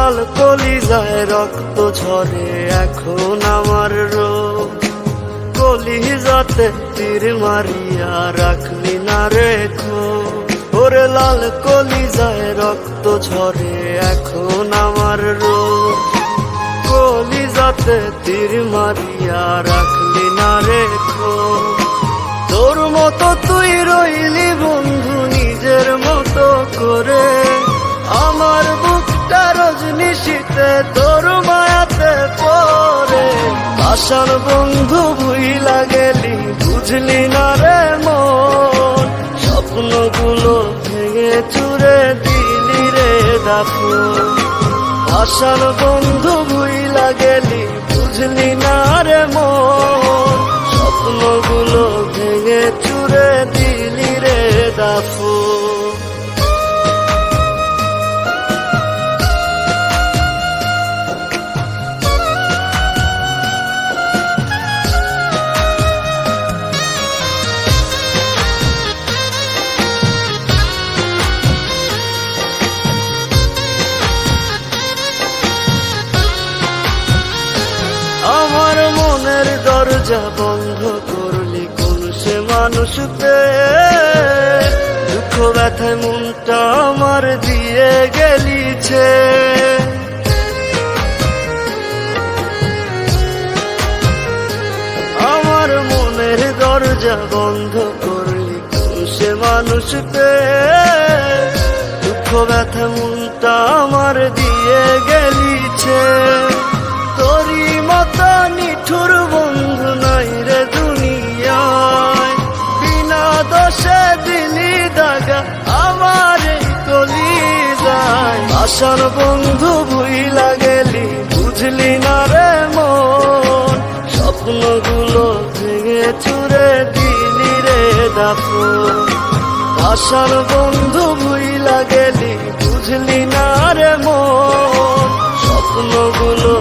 লাল কলিজায় রক্ত ঝরে এখন আমার রোগ, কলিজাতে তীর মারিয়া রাখলি না রেখো। ওরে লাল কলিজায় রক্ত ঝরে এখন আমার রোগ, কলিজাতে তীর মারিয়া রাখলি না রেখো। তোর মতো তুই রইলি বন্ধু নিজের মতো করে, আমার বুকটা রজনিশীতে তোর মায়াতে পড়ে। আশার বন্ধু ভুইলা গেলি বুঝলি না রে মন, স্বপ্নগুলো ভেঙে চুরে দিলি রে দাফন। আশার বন্ধু ভুইলা গেলি বুঝলি না রে মন, স্বপ্নগুলো ভেঙে চুরে দিলি রে দাফন। আমার মনের দরজা বন্ধ করলি কোন সে মানুষ পেয়ে, দুঃখ ব্যথায় মনটা আমার দিয়ে গেলিছে। আমার মনের দরজা বন্ধ করলি কোন সে মানুষ পেয়ে, দুঃখ ব্যথায় মনটা আমার দিয়ে গেলিছে। তোরি মতো নিঠুর বন্ধু নাই রে দুনিয়ায়, বিনা দোষে দিলি দাগা আমার এই কলিজায়। আশার বন্ধু ভুইলা গেলি বুঝলি না রে মন, স্বপ্নগুলো ভেঙে চুরে দিলি রে দাফন। আশার বন্ধু ভুইলা গেলি বুঝলি না রে মন, স্বপ্নগুলো